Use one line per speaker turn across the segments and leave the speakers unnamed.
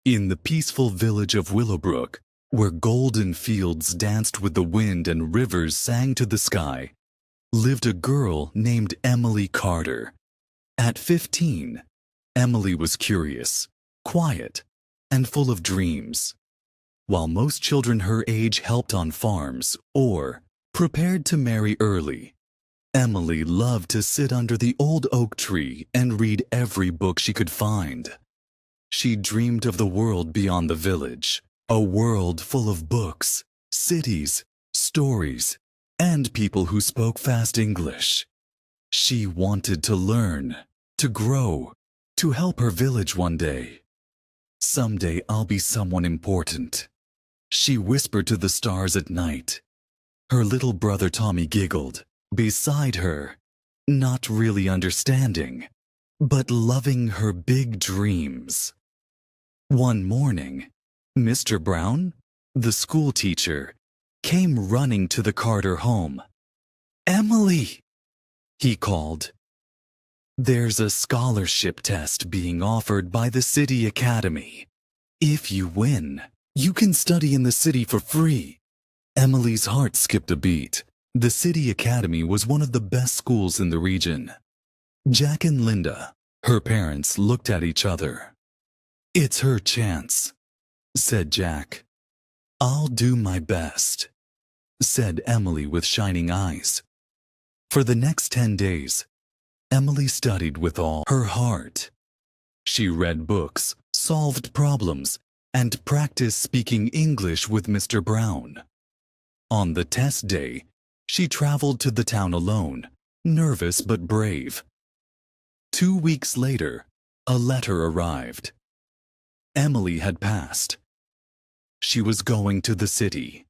In the peaceful village of Willowbrook, where golden fields danced with the wind and rivers sang to the sky, lived a girl named Emily Carter. At 15, Emily was curious, quiet, and full of dreams. While most children her age helped on farms or prepared to marry early, Emily loved to sit under the old oak tree and read every book she could find. She dreamed of the world beyond the village, a world full of books, cities, stories, and people who spoke fast English. She wanted to learn, to grow, to help her village one day. Someday I'll be someone important, she whispered to the stars at night. Her little brother Tommy giggled beside her, not really understanding, but loving her big dreams. One morning, Mr. Brown, the school teacher, came running to the Carter home. "Emily," he called. "There's a scholarship test being offered by the City Academy. If you win, you can study in the city for free." Emily's heart skipped a beat. The City Academy was one of the best schools in the region. Jack and Linda, her parents, looked at each other. "It's her chance," said Jack. "I'll do my best," said Emily with shining eyes. For the next 10 days, Emily studied with all her heart. She read books, solved problems, and practiced speaking English with Mr. Brown. On the test day, she traveled to the town alone, nervous but brave. 2 weeks later, a letter arrived. Emily had passed. She was going to the city.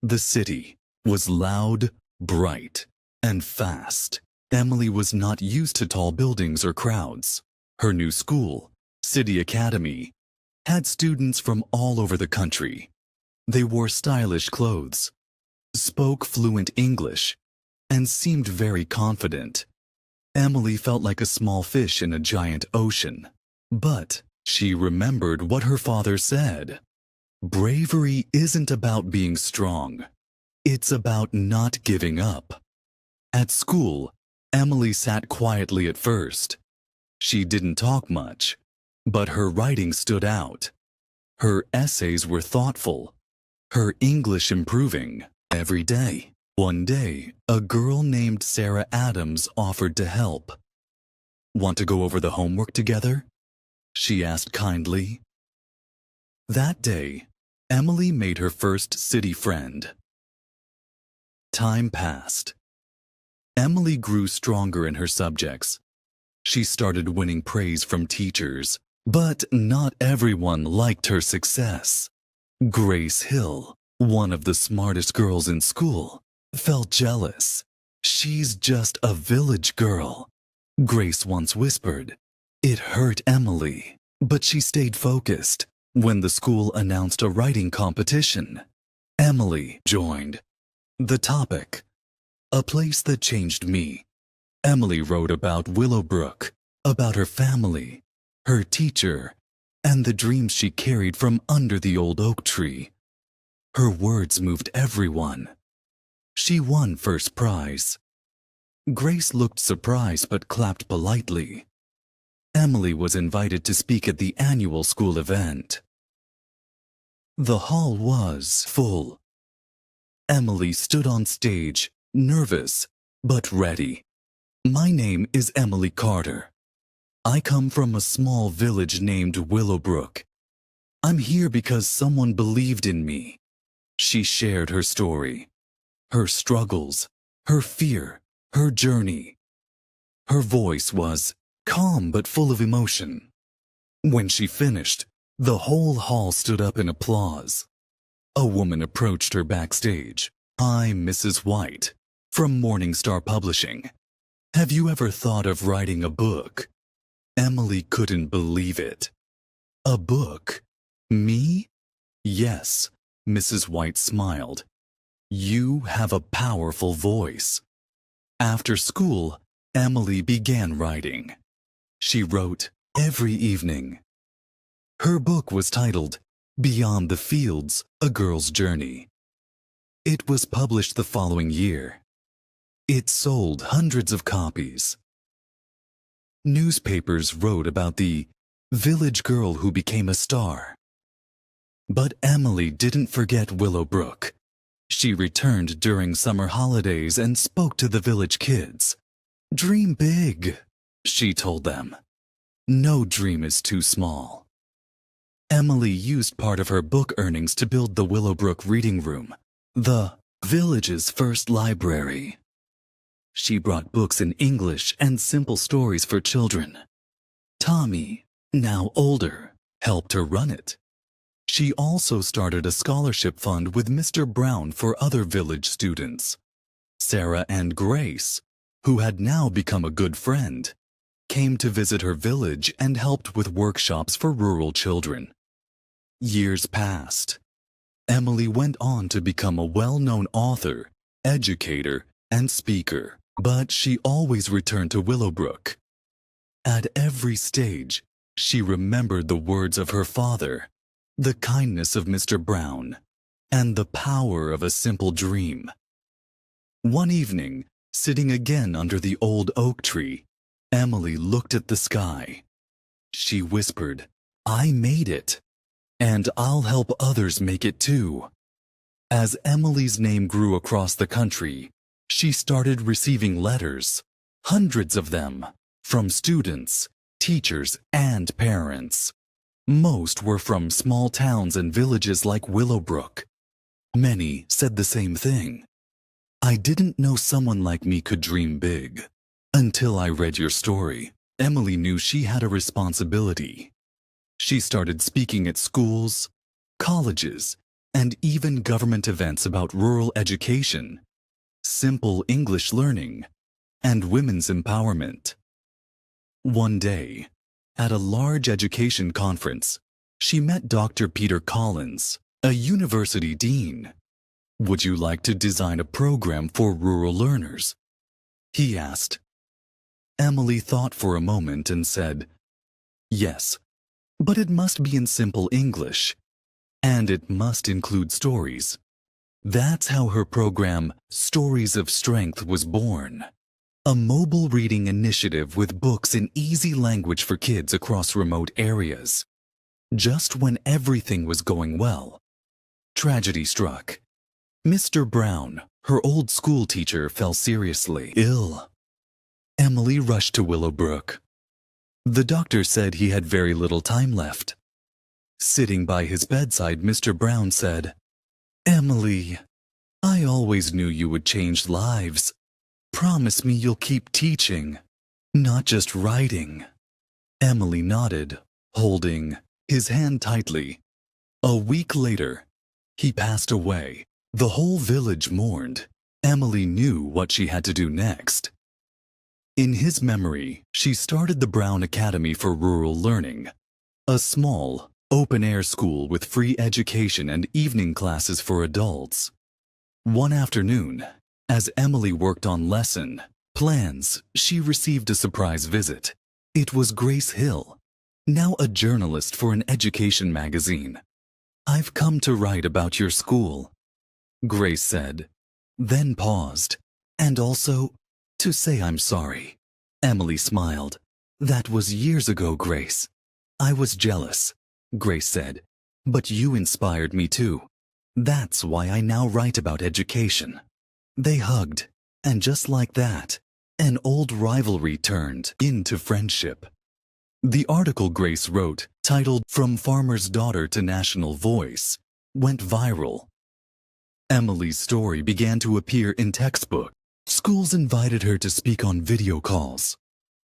The city was loud, bright, and fast. Emily was not used to tall buildings or crowds. Her new school, City Academy, had students from all over the country. They wore stylish clothes, spoke fluent English, and seemed very confident. Emily felt like a small fish in a giant ocean. But she remembered what her father said. Bravery isn't about being strong. It's about not giving up. At school, Emily sat quietly at first. She didn't talk much, but her writing stood out. Her essays were thoughtful, her English improving every day. One day, a girl named Sarah Adams offered to help. "Want to go over the homework together?" she asked kindly. That day, Emily made her first city friend. Time passed. Emily grew stronger in her subjects. She started winning praise from teachers, but not everyone liked her success. Grace Hill, one of the smartest girls in school, felt jealous. "She's just a village girl," Grace once whispered. It hurt Emily, but she stayed focused. When the school announced a writing competition, Emily joined. The topic: a place that changed me. Emily wrote about Willowbrook, about her family, her teacher, and the dreams she carried from under the old oak tree. Her words moved everyone. She won first prize. Grace looked surprised but clapped politely. Emily was invited to speak at the annual school event. The hall was full. Emily stood on stage, nervous but ready. "My name is Emily Carter. I come from a small village named Willowbrook. I'm here because someone believed in me." She shared her story, her struggles, her fear, her journey. Her voice was calm but full of emotion. When she finished, the whole hall stood up in applause. A woman approached her backstage. "I'm Mrs. White, from Morning Star Publishing. Have you ever thought of writing a book?" Emily couldn't believe it. "A book? Me?" "Yes," Mrs. White smiled. "You have a powerful voice." After school, Emily began writing. She wrote every evening. Her book was titled Beyond the Fields, A Girl's Journey. It was published the following year. It sold hundreds of copies. Newspapers wrote about the village girl who became a star. But Emily didn't forget Willowbrook. She returned during summer holidays and spoke to the village kids. "Dream big," she told them. "No dream is too small." Emily used part of her book earnings to build the Willowbrook Reading Room, the village's first library. She brought books in English and simple stories for children. Tommy, now older, helped her run it. She also started a scholarship fund with Mr. Brown for other village students. Sarah and Grace, who had now become a good friend, came to visit her village and helped with workshops for rural children. Years passed. Emily went on to become a well-known author, educator, and speaker, but she always returned to Willowbrook. At every stage, she remembered the words of her father, the kindness of Mr. Brown, and the power of a simple dream. One evening, sitting again under the old oak tree, Emily looked at the sky. She whispered, "I made it, and I'll help others make it too." As Emily's name grew across the country, she started receiving letters, hundreds of them, from students, teachers, and parents. Most were from small towns and villages like Willowbrook. Many said the same thing. "I didn't know someone like me could dream big. Until I read your story." Emily knew she had a responsibility. She started speaking at schools, colleges, and even government events about rural education, simple English learning, and women's empowerment. One day, at a large education conference, she met Dr. Peter Collins, a university dean. "Would you like to design a program for rural learners?" he asked. Emily thought for a moment and said, "Yes, but it must be in simple English, and it must include stories." That's how her program, Stories of Strength, was born. A mobile reading initiative with books in easy language for kids across remote areas. Just when everything was going well, tragedy struck. Mr. Brown, her old school teacher, fell seriously ill. Emily rushed to Willowbrook. The doctor said he had very little time left. Sitting by his bedside, Mr. Brown said, "Emily, I always knew you would change lives. Promise me you'll keep teaching, not just writing." Emily nodded, holding his hand tightly. A week later, he passed away. The whole village mourned. Emily knew what she had to do next. In his memory, she started the Brown Academy for Rural Learning, a small, open-air school with free education and evening classes for adults. One afternoon, as Emily worked on lesson plans, she received a surprise visit. It was Grace Hill, now a journalist for an education magazine. "I've come to write about your school," Grace said, then paused, "and also to say I'm sorry." Emily smiled. "That was years ago, Grace. I was jealous," Grace said, "but you inspired me too. That's why I now write about education." They hugged, and just like that, an old rivalry turned into friendship. The article Grace wrote, titled "From Farmer's Daughter to National Voice," went viral. Emily's story began to appear in textbooks. Schools invited her to speak on video calls.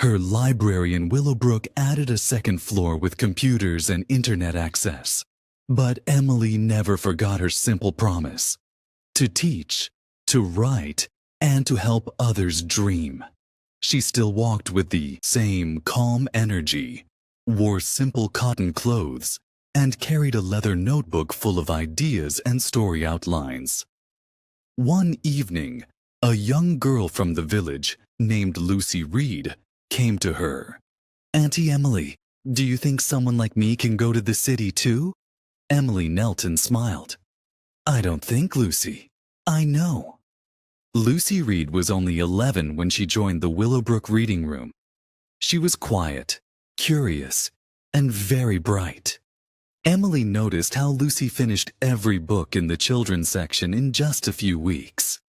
Her library in Willowbrook added a second floor with computers and internet access. But Emily never forgot her simple promise: to teach, to write, and to help others dream. She still walked with the same calm energy, wore simple cotton clothes, and carried a leather notebook full of ideas and story outlines. One evening, a young girl from the village named Lucy Reed came to her. "Auntie Emily, Do you think someone like me can go to the city too? Emily knelt and smiled. I don't think, Lucy. I know. Lucy Reed was only 11 when she joined the Willowbrook Reading Room. She was quiet, curious, and very bright. Emily noticed how Lucy finished every book in the children's section in just a few weeks.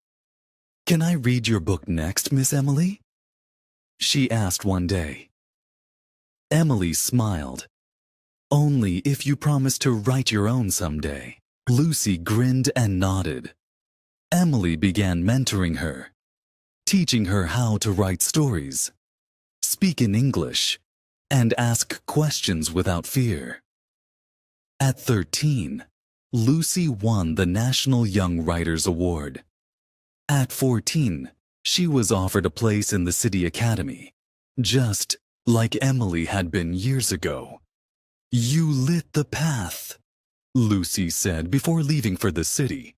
Can I read your book next, Miss Emily? She asked one day. Emily smiled. Only if you promise to write your own someday. Lucy grinned and nodded. Emily began mentoring her, teaching her how to write stories, speak in English, and ask questions without fear. At 13, Lucy won the National Young Writers Award. At 14, she was offered a place in the City Academy, just like Emily had been years ago. You lit the path, Lucy said before leaving for the city.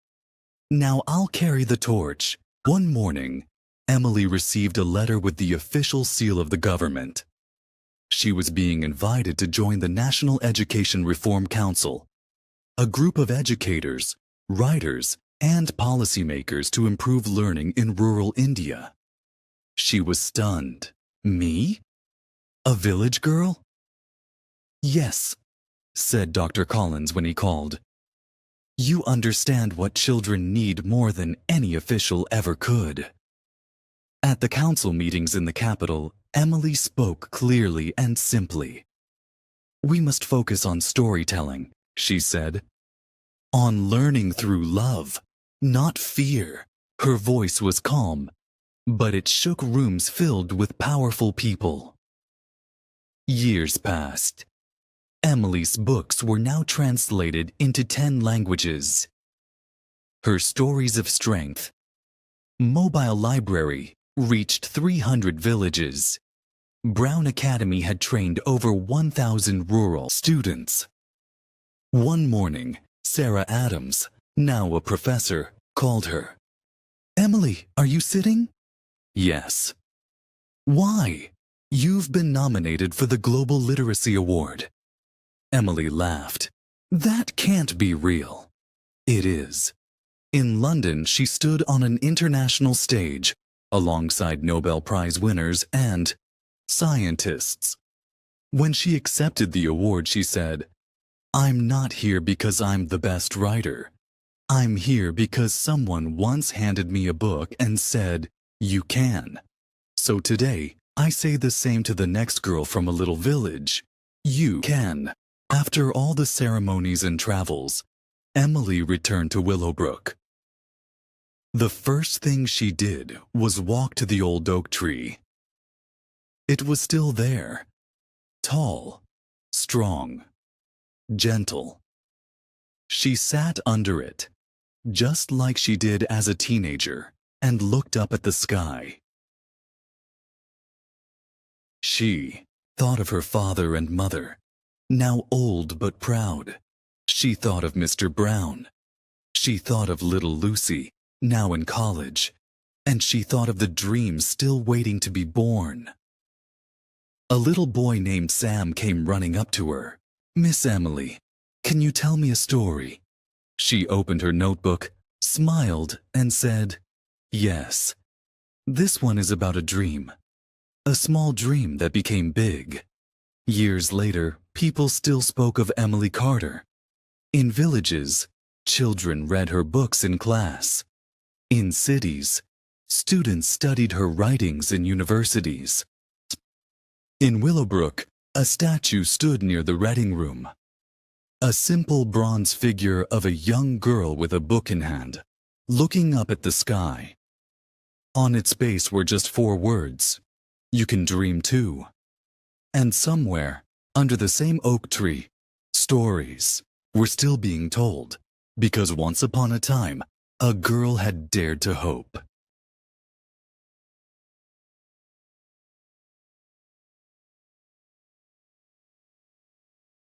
Now I'll carry the torch. One morning, Emily received a letter with the official seal of the government. She was being invited to join the National Education Reform Council, a group of educators, writers, and policymakers to improve learning in rural India. She was stunned. Me? A village girl? Yes, said Dr. Collins when he called. You understand what children need more than any official ever could. At the council meetings in the capital, Emily spoke clearly and simply. We must focus on storytelling, she said. On learning through love, not fear. Her voice was calm, but it shook rooms filled with powerful people. Years passed. Emily's books were now translated into 10 languages. Her stories of strength, mobile library, reached 300 villages. Brown Academy had trained over 1,000 rural students. One morning, Sarah Adams, now a professor, called her. Emily, are you sitting? Yes. Why? You've been nominated for the Global Literacy Award. Emily laughed. That can't be real. It is. In London, she stood on an international stage alongside Nobel Prize winners and scientists. When she accepted the award, she said, I'm not here because I'm the best writer. I'm here because someone once handed me a book and said, you can. So today, I say the same to the next girl from a little village. You can. After all the ceremonies and travels, Emily returned to Willowbrook. The first thing she did was walk to the old oak tree. It was still there, tall, strong, gentle. She sat under it, just like she did as a teenager, and looked up at the sky. She thought of her father and mother, now old but proud. She thought of Mr. Brown. She thought of little Lucy, now in college, and she thought of the dreams still waiting to be born. A little boy named Sam came running up to her. Miss Emily, can you tell me a story? She opened her notebook, smiled, and said, yes. This one is about a dream. A small dream that became big. Years later, people still spoke of Emily Carter. In villages, children read her books in class. In cities, students studied her writings in universities. In Willowbrook, a statue stood near the reading room. A simple bronze figure of a young girl with a book in hand, looking up at the sky. On its base were just 4 words, you can dream too. And somewhere, under the same oak tree, stories were still being told, because once upon a time, a girl had dared to hope.